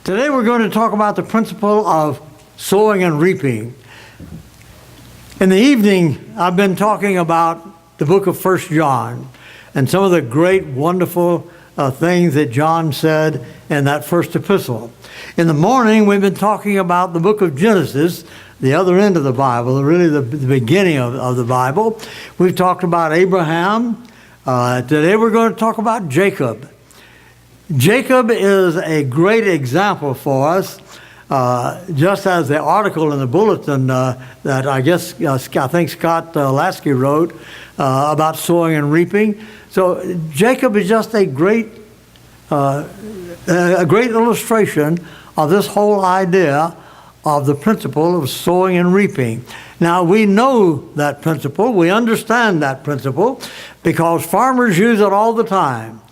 Today we're going to talk about the principle of sowing and reaping. In the evening, I've been talking about the book of 1 John and some of the great, wonderful things that John said in that first epistle. In the morning, we've been talking about the book of Genesis, the other end of the Bible, really the beginning of the Bible. We've talked about Abraham. Today we're going to talk about Jacob. Jacob is a great example for us, just as the article in the bulletin that I think Scott Lasky wrote about sowing and reaping. So Jacob is just a great illustration of this whole idea of the principle of sowing and reaping. Now, we know that principle, we understand that principle, because farmers use it all the time.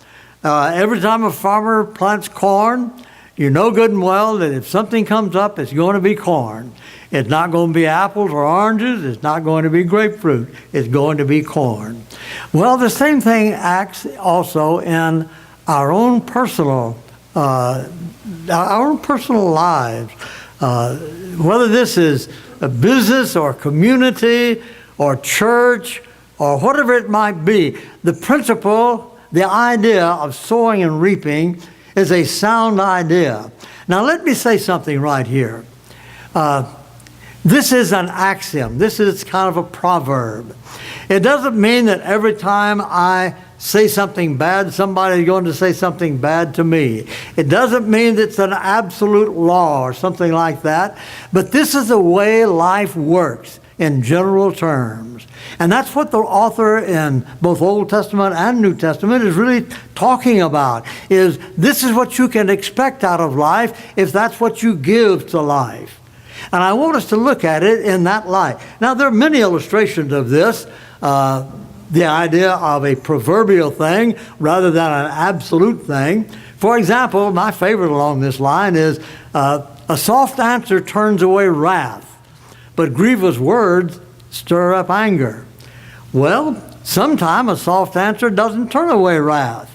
Every time a farmer plants corn, you know good and well that if something comes up, it's going to be corn. It's not going to be apples or oranges. It's not going to be grapefruit. It's going to be corn. Well, the same thing acts also in our own personal lives. Whether this is a business or community or church or whatever it might be, the principle, the idea of sowing and reaping is a sound idea. Now, let me say something right here. This is an axiom. This is kind of a proverb. It doesn't mean that every time I say something bad, somebody's going to say something bad to me. It doesn't mean that it's an absolute law or something like that. But this is the way life works in general terms. And that's what the author in both Old Testament and New Testament is really talking about, is this is what you can expect out of life if that's what you give to life. And I want us to look at it in that light. Now, there are many illustrations of this, the idea of a proverbial thing rather than an absolute thing. For example, my favorite along this line is, a soft answer turns away wrath, but grievous words stir up anger. Well, sometimes a soft answer doesn't turn away wrath.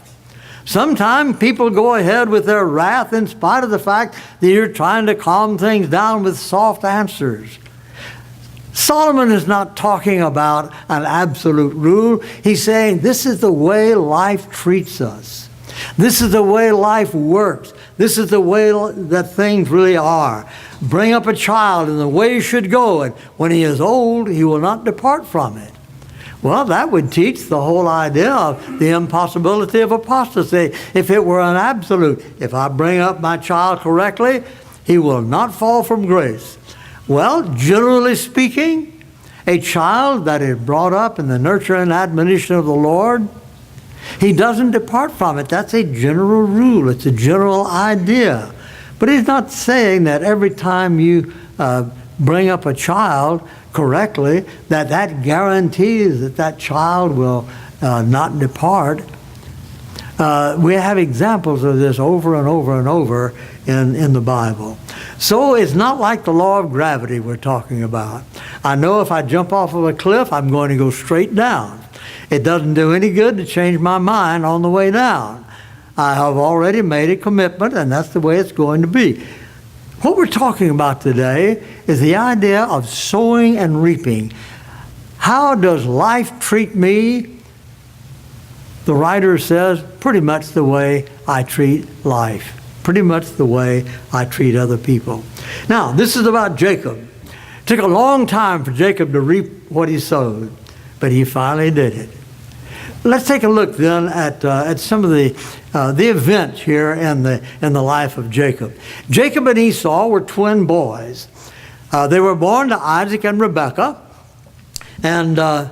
Sometimes people go ahead with their wrath in spite of the fact that you're trying to calm things down with soft answers. Solomon is not talking about an absolute rule. He's saying this is the way life treats us. This is the way life works. This is the way that things really are. Bring up a child in the way he should go, and when he is old, he will not depart from it. Well, that would teach the whole idea of the impossibility of apostasy if it were an absolute. If I bring up my child correctly, he will not fall from grace. Well, generally speaking, a child that is brought up in the nurture and admonition of the Lord, he doesn't depart from it. That's a general rule. It's a general idea. But he's not saying that every time you bring up a child correctly, that guarantees that that child will not depart. We have examples of this over and over and over in the Bible. So it's not like the law of gravity we're talking about. I know if I jump off of a cliff, I'm going to go straight down. It doesn't do any good to change my mind on the way down. I have already made a commitment, and that's the way it's going to be. What we're talking about today is the idea of sowing and reaping. How does life treat me? The writer says, pretty much the way I treat life. Pretty much the way I treat other people. Now, this is about Jacob. It took a long time for Jacob to reap what he sowed, but he finally did it. Let's take a look then at some of the events here in the life of Jacob. Jacob and Esau were twin boys. They were born to Isaac and Rebekah, and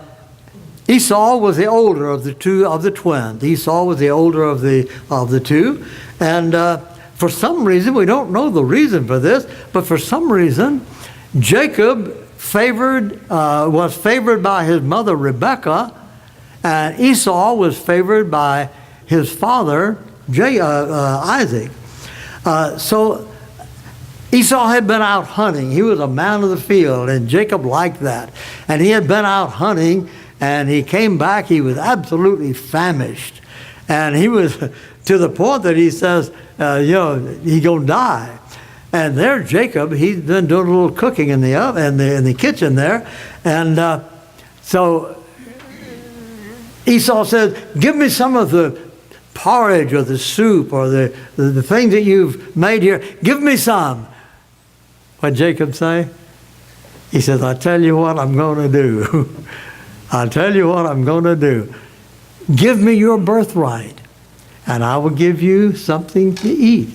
Esau was the older of the twins. Esau was the older of the two, and for some reason, we don't know the reason for this, but for some reason, Jacob was favored by his mother Rebekah, and Esau was favored by his father, Isaac. So Esau had been out hunting. He was a man of the field, and Jacob liked that. And he had been out hunting, and he came back. He was absolutely famished. And he was to the point that he says, he's going to die. And there, Jacob, he's been doing a little cooking in the oven, in the kitchen there. And so Esau said, give me some of the porridge or the soup or the things that you've made here. Give me some. What did Jacob say? He says, I'll tell you what I'm going to do. I'll tell you what I'm going to do. Give me your birthright, and I will give you something to eat.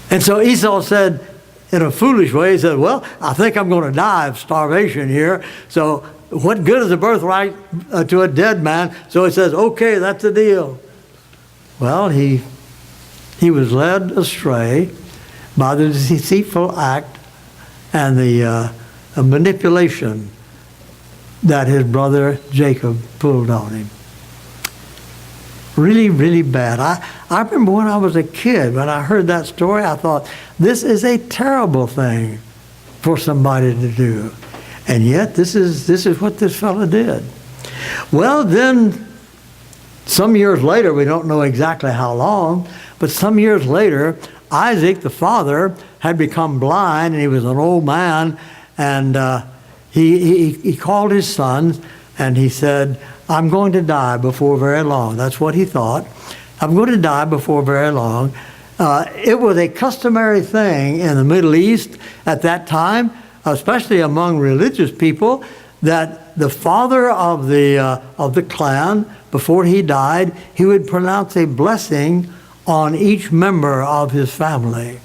And so Esau said, in a foolish way, he said, well, I think I'm going to die of starvation here. So what good is a birthright to a dead man? So he says, okay, that's the deal. Well, he was led astray by the deceitful act and the manipulation that his brother Jacob pulled on him. Really, really bad. I remember when I was a kid, when I heard that story, I thought, this is a terrible thing for somebody to do. And yet, this is what this fellow did. Well, then, some years later, we don't know exactly how long, but some years later, Isaac, the father, had become blind, and he was an old man, and he called his sons, and he said, I'm going to die before very long. That's what he thought. I'm going to die before very long. It was a customary thing in the Middle East at that time, especially among religious people, that the father of the clan, before he died, he would pronounce a blessing on each member of his family.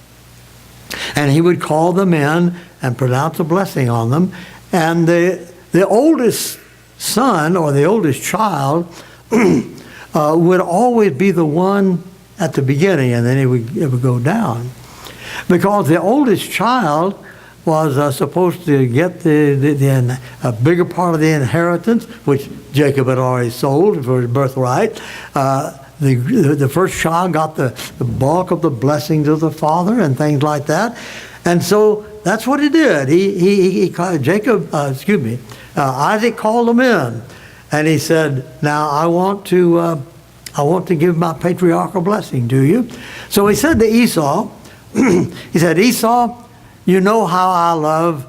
And he would call them in and pronounce a blessing on them. And the oldest son or the oldest child would always be the one at the beginning, and then it would go down. Because the oldest child was supposed to get a bigger part of the inheritance, which Jacob had already sold for his birthright. The first child got the bulk of the blessings of the father and things like that. And so that's what he did. He called Isaac called him in, and he said, now I want to give my patriarchal blessing to you. So he said to Esau, he said, Esau, you know how I love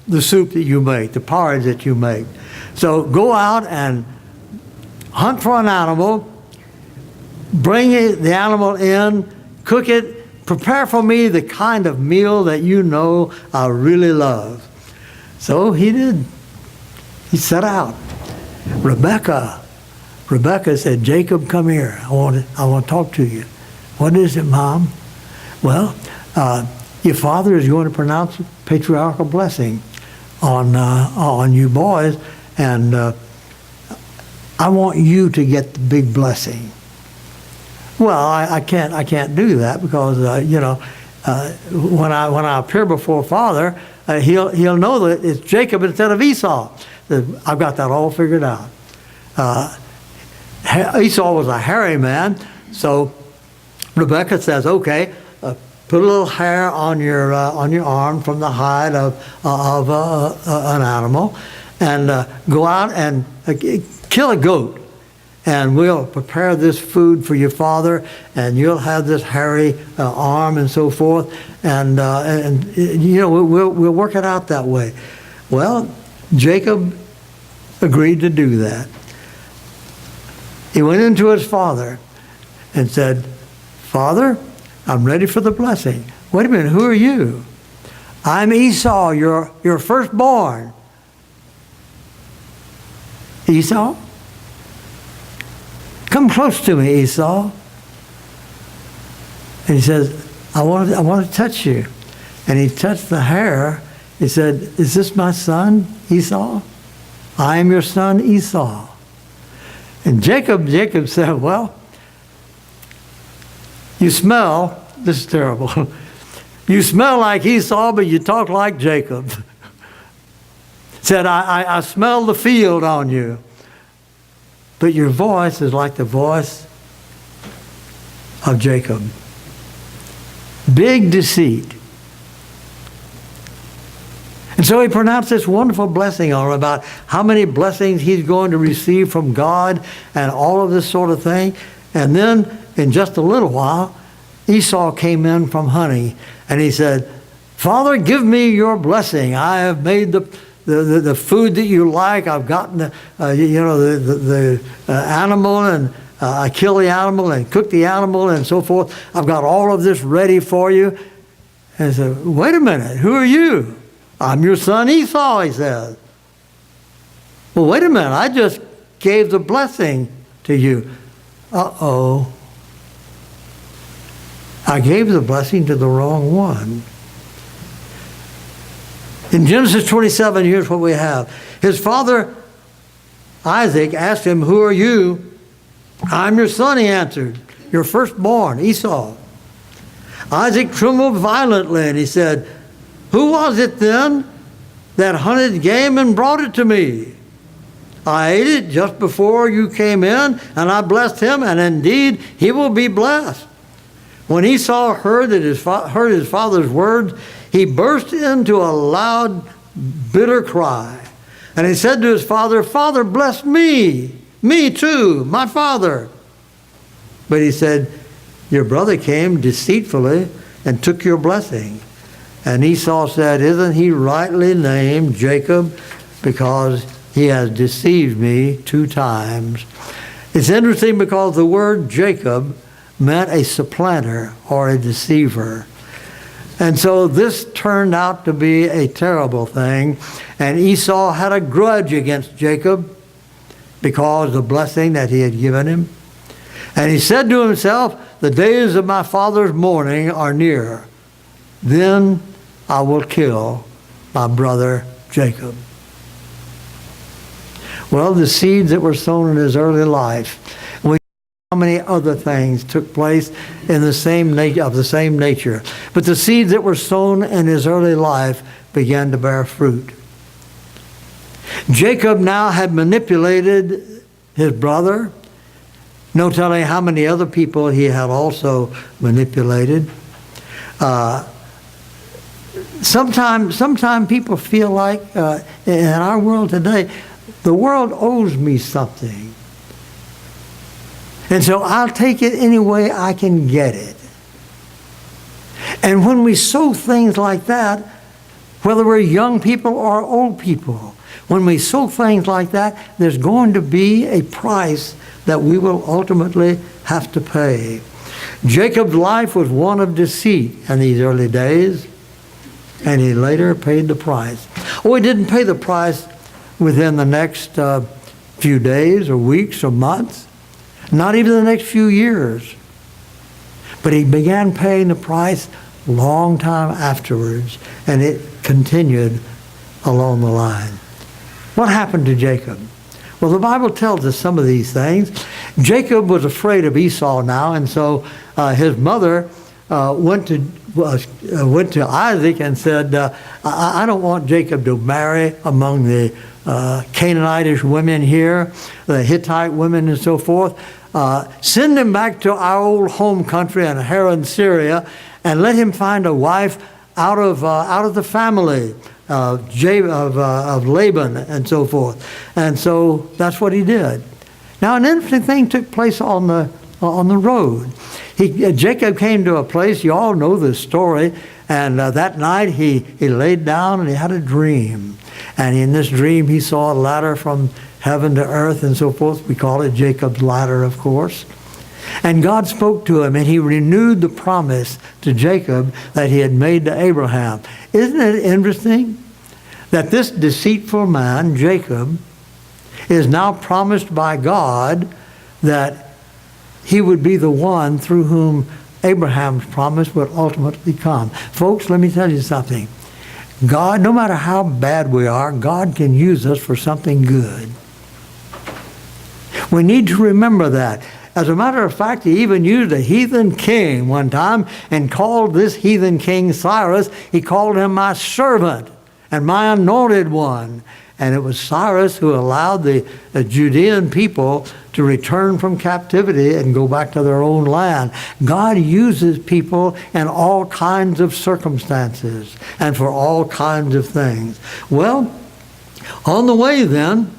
the soup that you make, the porridge that you make. So go out and hunt for an animal, bring the animal in, cook it, prepare for me the kind of meal that you know I really love. So he did. He set out. Rebecca said, Jacob, come here. I want to talk to you. What is it, Mom? Well, your father is going to pronounce a patriarchal blessing on you boys, and I want you to get the big blessing. Well, I can't do that because when I appear before Father, he'll know that it's Jacob instead of Esau. I've got that all figured out. Esau was a hairy man, so Rebecca says, okay, put a little hair on your arm from the hide of an animal, and go out and kill a goat, and we'll prepare this food for your father, and you'll have this hairy arm and so forth, and we'll work it out that way. Well, Jacob agreed to do that. He went into his father and said, Father, I'm ready for the blessing. Wait a minute, who are you? I'm Esau, your firstborn. Esau? Come close to me, Esau. And he says, I want to touch you. And he touched the hair. He said, is this my son, Esau? I am your son, Esau. And Jacob said, well, you smell, this is terrible, you smell like Esau, but you talk like Jacob. Said, I smell the field on you, but your voice is like the voice of Jacob. Big deceit. And so he pronounced this wonderful blessing on him about how many blessings he's going to receive from God and all of this sort of thing. And then in just a little while, Esau came in from hunting, and he said, "Father, give me your blessing. I have made the food that you like. I've gotten the animal, and I kill the animal and cook the animal and so forth. I've got all of this ready for you." And he said, "Wait a minute, who are you?" "I'm your son Esau," he said. "Well, wait a minute, I just gave the blessing to you." Uh-oh. I gave the blessing to the wrong one. In Genesis 27, here's what we have. His father, Isaac, asked him, "Who are you?" "I'm your son," he answered, "your firstborn, Esau." Isaac trembled violently, and he said, "Who was it then that hunted game and brought it to me? I ate it just before you came in, and I blessed him, and indeed he will be blessed." When Esau heard his father's words, he burst into a loud, bitter cry. And he said to his father, "Father, bless me too, my father." But he said, "Your brother came deceitfully and took your blessing." And Esau said, "Isn't he rightly named Jacob? Because he has deceived me 2 times. It's interesting because the word Jacob meant a supplanter or a deceiver. And so this turned out to be a terrible thing. And Esau had a grudge against Jacob because of the blessing that he had given him. And he said to himself, "The days of my father's mourning are near. Then I will kill my brother Jacob." Well, the seeds that were sown in his early life, how many other things took place in the same nature. But the seeds that were sown in his early life began to bear fruit. Jacob now had manipulated his brother. No telling how many other people he had also manipulated. Sometimes people feel like in our world today, the world owes me something. And so I'll take it any way I can get it. And when we sow things like that, whether we're young people or old people, when we sow things like that, there's going to be a price that we will ultimately have to pay. Jacob's life was one of deceit in these early days, and he later paid the price. Oh, he didn't pay the price within the next few days or weeks or months. Not even the next few years. But he began paying the price a long time afterwards, and it continued along the line. What happened to Jacob? Well, the Bible tells us some of these things. Jacob was afraid of Esau now, and so his mother went to Isaac and said, I don't want Jacob to marry among the Canaanitish women here, the Hittite women and so forth. Send him back to our old home country in Haran, Syria, and let him find a wife out of the family of Laban and so forth. And so that's what he did. Now, an interesting thing took place on the road. Jacob came to a place, you all know this story, and that night he laid down and he had a dream. And in this dream he saw a ladder from heaven to earth and so forth. We call it Jacob's ladder, of course. And God spoke to him, and he renewed the promise to Jacob that he had made to Abraham. Isn't it interesting that this deceitful man, Jacob, is now promised by God that he would be the one through whom Abraham's promise would ultimately come. Folks, let me tell you something. God, no matter how bad we are, God can use us for something good. We need to remember that. As a matter of fact, he even used a heathen king one time and called this heathen king Cyrus, he called him my servant and my anointed one. And it was Cyrus who allowed the Judean people to return from captivity and go back to their own land. God uses people in all kinds of circumstances and for all kinds of things. Well, on the way then,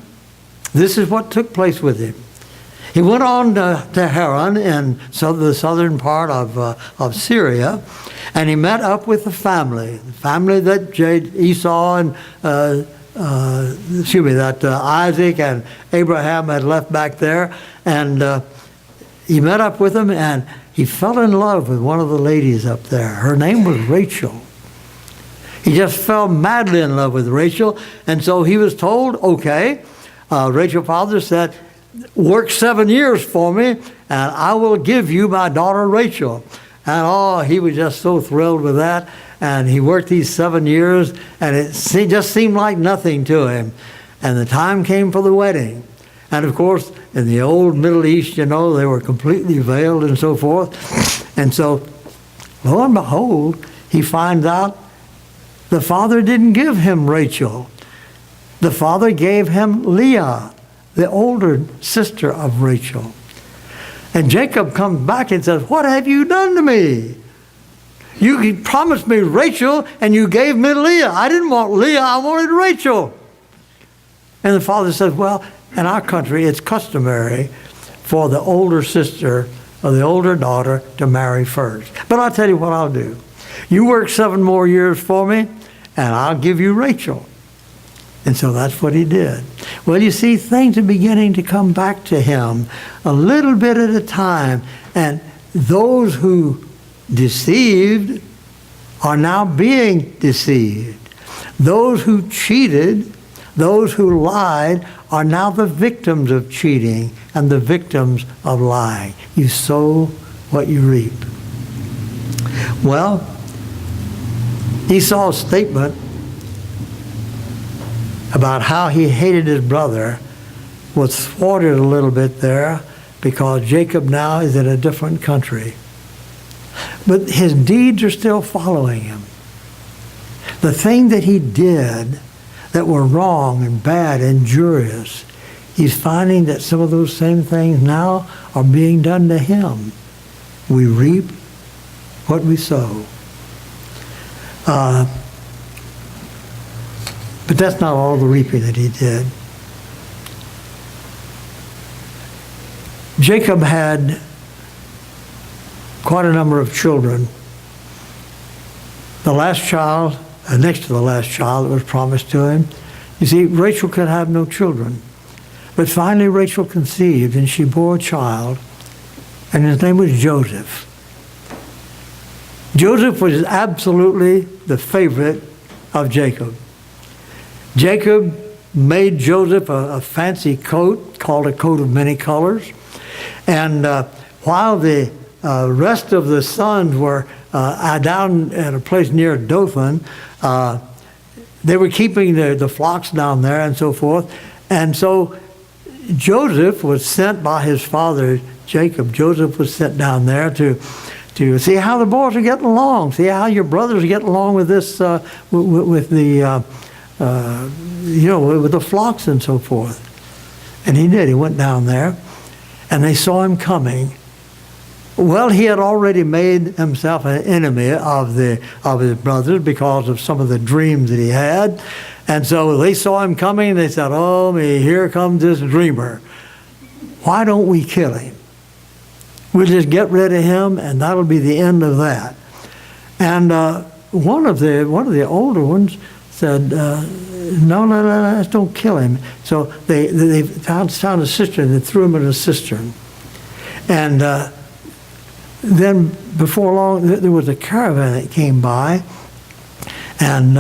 this is what took place with him. he went on to Haran in the southern part of Syria, and he met up with the family that Esau and that Isaac and Abraham had left back there, and he met up with them, and he fell in love with one of the ladies up there. Her name was Rachel. He just fell madly in love with Rachel, and so he was told, okay, Rachel's father said, work 7 years for me, and I will give you my daughter Rachel. And he was just so thrilled with that. And he worked these 7 years, and it just seemed like nothing to him. And the time came for the wedding. And of course, in the old Middle East, they were completely veiled and so forth. And so, lo and behold, he finds out the father didn't give him Rachel. The father gave him Leah, the older sister of Rachel. And Jacob comes back and says, what have you done to me? You promised me Rachel, and you gave me Leah. I didn't want Leah, I wanted Rachel. And the father says, well, in our country, it's customary for the older sister or the older daughter to marry first. But I'll tell you what I'll do. You work 7 more years for me, and I'll give you Rachel. And so that's what he did. Well, you see, things are beginning to come back to him a little bit at a time. And those who deceived are now being deceived. Those who cheated, those who lied, are now the victims of cheating and the victims of lying. You sow what you reap. Well, Esau's statement about how he hated his brother was thwarted a little bit there because Jacob now is in a different country. But his deeds are still following him. The thing that he did that were wrong and bad and injurious, he's finding that some of those same things now are being done to him. We reap what we sow. But that's not all the reaping that he did. Jacob had quite a number of children. The last child, next to the last child that was promised to him, you see, Rachel could have no children. But finally Rachel conceived, and she bore a child, and his name was Joseph. Joseph was absolutely the favorite of Jacob. Jacob made Joseph a fancy coat called a coat of many colors. And while the rest of the sons were down at a place near Dothan, they were keeping the flocks down there and so forth. And so Joseph was sent by his father, Jacob. Joseph was sent down there to see how the boys are getting along, see how your brothers are getting along with this, with the flocks and so forth. And he did. He went down there, and they saw him coming. Well, he had already made himself an enemy of his brothers because of some of the dreams that he had. And so they saw him coming, and they said, oh, me, here comes this dreamer. Why don't we kill him? We'll just get rid of him, and that'll be the end of that. And one of the older ones said, no, let's don't kill him. So they found a cistern and threw him in a cistern. And then before long, there was a caravan that came by, and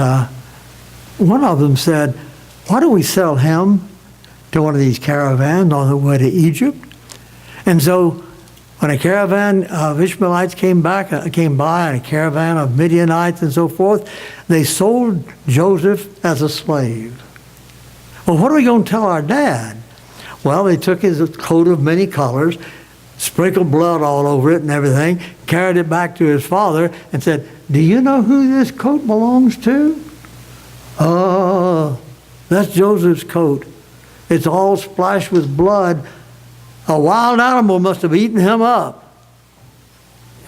one of them said, why don't we sell him to one of these caravans on the way to Egypt? And so when a caravan of Ishmaelites came by, and a caravan of Midianites and so forth, they sold Joseph as a slave. Well, what are we going to tell our dad? Well, they took his coat of many colors, sprinkled blood all over it and everything, carried it back to his father and said, do you know who this coat belongs to? Oh, that's Joseph's coat. It's all splashed with blood. A wild animal must have eaten him up.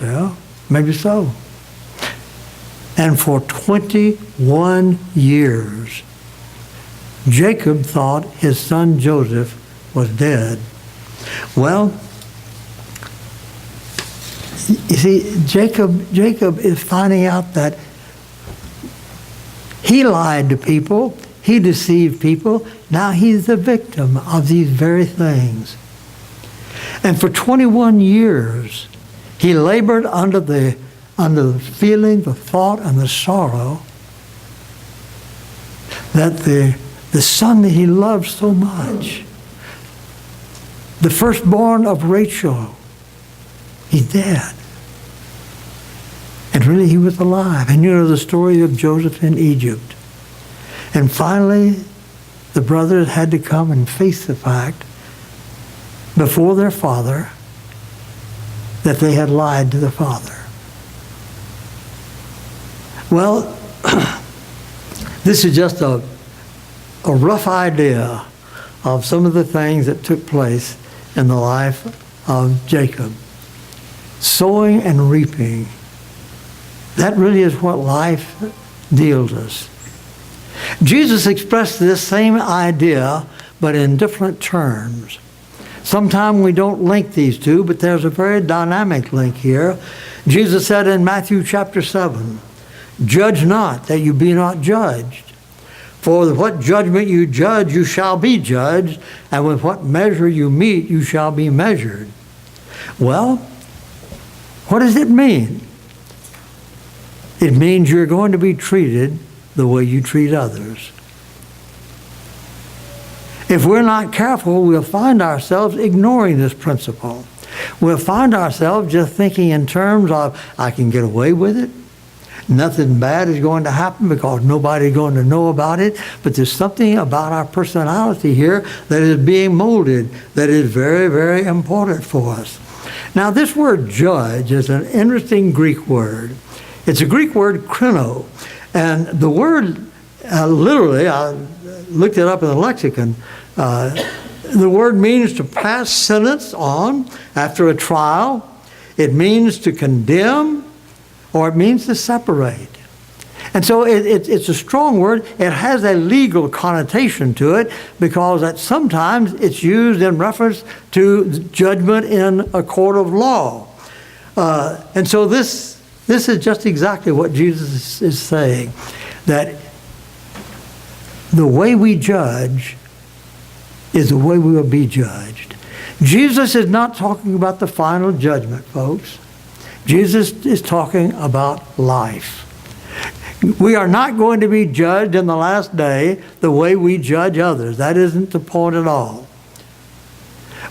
Yeah, maybe so. And for 21 years, Jacob thought his son Joseph was dead. Well, you see, Jacob is finding out that he lied to people, he deceived people. Now he's the victim of these very things. And for 21 years, he labored under the feeling, the thought, and the sorrow that the son that he loved so much, the firstborn of Rachel, he's dead. And really he was alive. And you know the story of Joseph in Egypt. And finally, the brothers had to come and face the fact before their father that they had lied to the father. Well, this is just a rough idea of some of the things that took place in the life of Jacob. Sowing and reaping. That really is what life deals us. Jesus expressed this same idea, but in different terms. Sometimes we don't link these two, but there's a very dynamic link here. Jesus said in Matthew chapter 7, "Judge not, that you be not judged. For what judgment you judge, you shall be judged, and with what measure you meet, you shall be measured." Well, what does it mean? It means you're going to be treated the way you treat others. If we're not careful, we'll find ourselves ignoring this principle. We'll find ourselves just thinking in terms of, I can get away with it. Nothing bad is going to happen because nobody's going to know about it. But there's something about our personality here that is being molded that is very, very important for us. Now, this word judge is an interesting Greek word. It's a Greek word, krino. And the word, literally, I looked it up in the lexicon, the word means to pass sentence on after a trial. It means to condemn, or it means to separate. And so it's a strong word. It has a legal connotation to it because that sometimes it's used in reference to judgment in a court of law. And so this is just exactly what Jesus is saying, that the way we judge is the way we will be judged. Jesus is not talking about the final judgment, folks. Jesus is talking about life. We are not going to be judged in the last day the way we judge others. That isn't the point at all.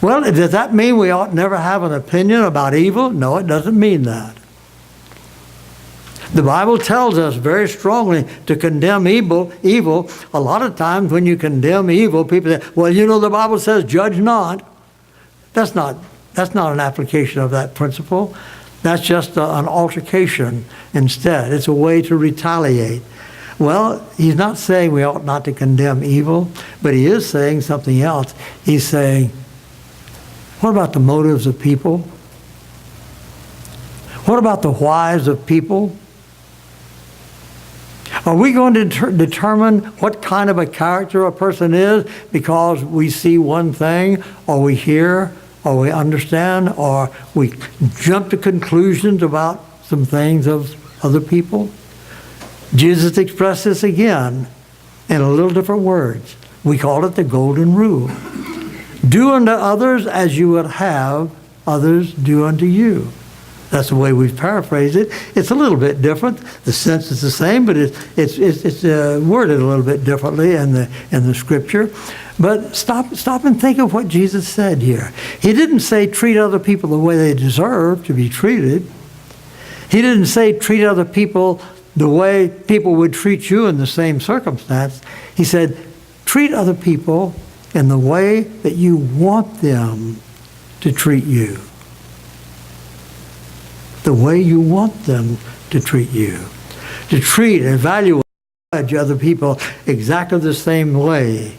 Well, does that mean we ought never have an opinion about evil? No, it doesn't mean that. The Bible tells us very strongly to condemn evil. A lot of times when you condemn evil, people say, well, you know, the Bible says judge not. That's not an application of that principle. That's just an altercation instead. It's a way to retaliate. Well, he's not saying we ought not to condemn evil, but he is saying something else. He's saying, what about the motives of people? What about the whys of people? Are we going to determine what kind of a character a person is because we see one thing, or we hear, or we understand, or we jump to conclusions about some things of other people? Jesus expressed this again in a little different words. We call it the golden rule. Do unto others as you would have others do unto you. That's the way we've paraphrased it. It's a little bit different. The sense is the same, but it's worded a little bit differently in the scripture. But stop and think of what Jesus said here. He didn't say treat other people the way they deserve to be treated. He didn't say treat other people the way people would treat you in the same circumstance. He said treat other people in the way that you want them to treat you. The way you want them to treat you. To treat, evaluate, judge other people exactly the same way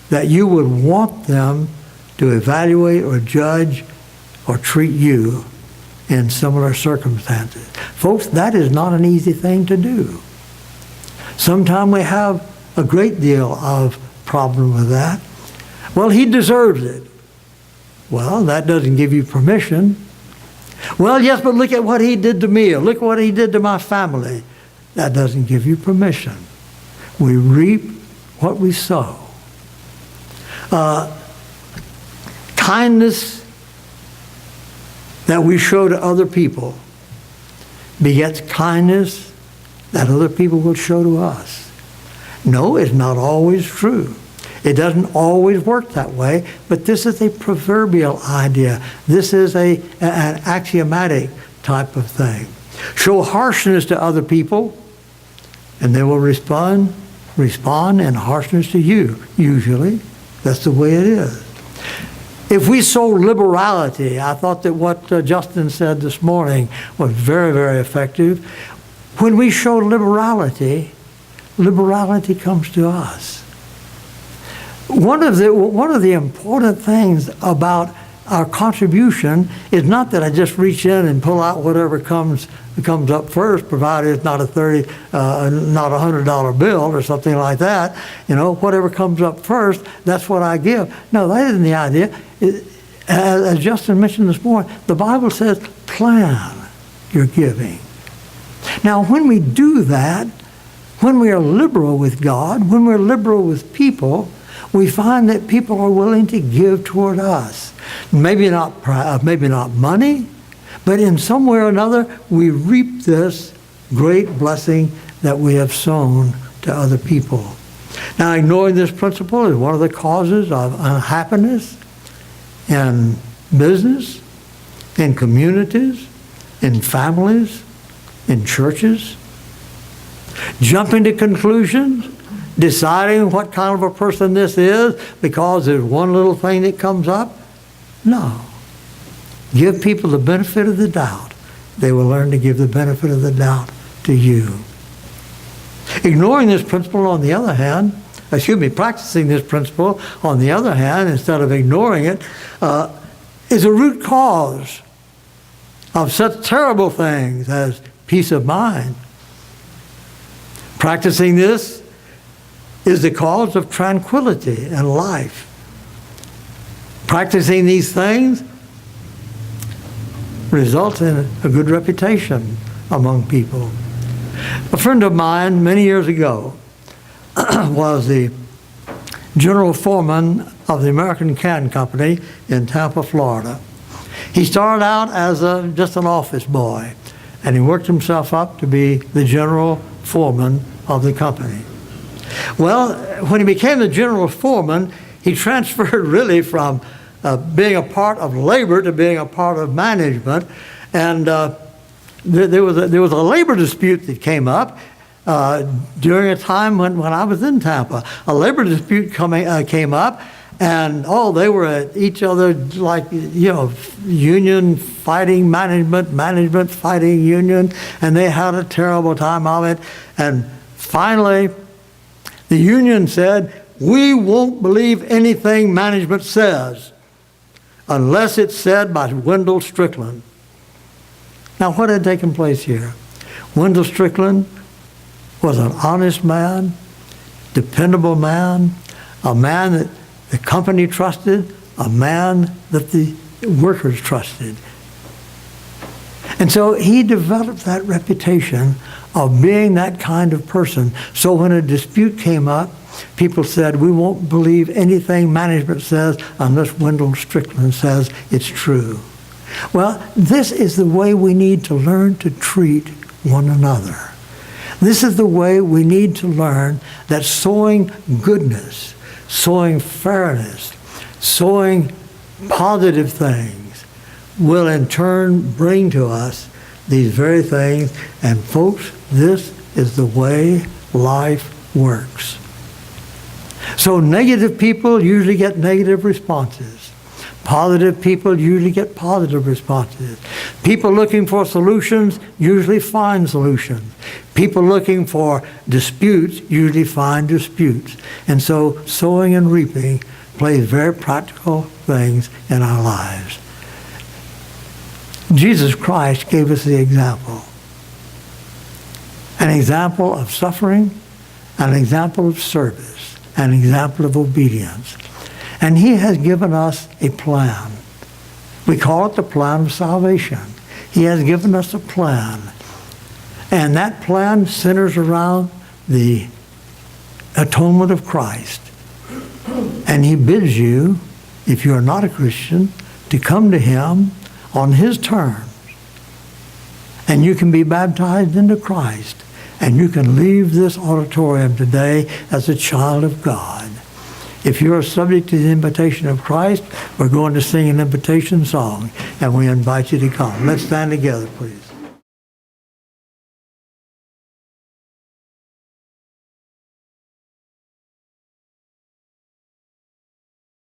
that you would want them to evaluate or judge or treat you in similar circumstances. Folks, that is not an easy thing to do. Sometimes we have a great deal of problem with that. Well, he deserves it. Well, that doesn't give you permission. Well, yes, but look at what he did to me, or look at what he did to my family. That doesn't give you permission. We reap what we sow. Kindness that we show to other people begets kindness that other people will show to us. No, it's not always true. It doesn't always work that way, but this is a proverbial idea. This is an axiomatic type of thing. Show harshness to other people, and they will respond in harshness to you, usually. That's the way it is. If we sow liberality, I thought that what Justin said this morning was very, very effective. When we show liberality, liberality comes to us. One of the important things about our contribution is not that I just reach in and pull out whatever comes up first, provided it's not not a $100 bill or something like that. Whatever comes up first, that's what I give. No, that isn't the idea. As Justin mentioned this morning, the Bible says, plan your giving. Now, when we do that, when we are liberal with God, when we're liberal with people, we find that people are willing to give toward us. Maybe not money, but in some way or another, we reap this great blessing that we have sown to other people. Now, ignoring this principle is one of the causes of unhappiness in business, in communities, in families, in churches. Jumping to conclusions, deciding what kind of a person this is because there's one little thing that comes up. No. Give people the benefit of the doubt. They will learn to give the benefit of the doubt to you. Ignoring this principle, on the other hand, practicing this principle, on the other hand, instead of ignoring it, is a root cause of such terrible things as peace of mind. Practicing this is the cause of tranquility and life. Practicing these things results in a good reputation among people. A friend of mine many years ago was the general foreman of the American Can Company in Tampa, Florida. He started out as just an office boy, and he worked himself up to be the general foreman of the company. Well, when he became the general foreman, he transferred really from being a part of labor to being a part of management. And there was a labor dispute that came up during a time when I was in Tampa. A labor dispute came up, and they were at each other like, union fighting management, management fighting union, and they had a terrible time of it. And finally, the union said, "We won't believe anything management says unless it's said by Wendell Strickland." Now, what had taken place here? Wendell Strickland was an honest man, dependable man, a man that the company trusted, a man that the workers trusted. And so he developed that reputation of being that kind of person. So when a dispute came up, people said, "We won't believe anything management says unless Wendell Strickland says it's true." Well, this is the way we need to learn to treat one another. This is the way we need to learn that sowing goodness, sowing fairness, sowing positive things will in turn bring to us these very things. And folks, this is the way life works. So negative people usually get negative responses. Positive people usually get positive responses. People looking for solutions usually find solutions. People looking for disputes usually find disputes. And so sowing and reaping plays very practical things in our lives. Jesus Christ gave us the example. An example of suffering, an example of service, an example of obedience. And he has given us a plan. We call it the plan of salvation. He has given us a plan. And that plan centers around the atonement of Christ. And he bids you, if you are not a Christian, to come to him on his terms. And you can be baptized into Christ. And you can leave this auditorium today as a child of God. If you are subject to the invitation of Christ, we're going to sing an invitation song. And we invite you to come. Let's stand together, please.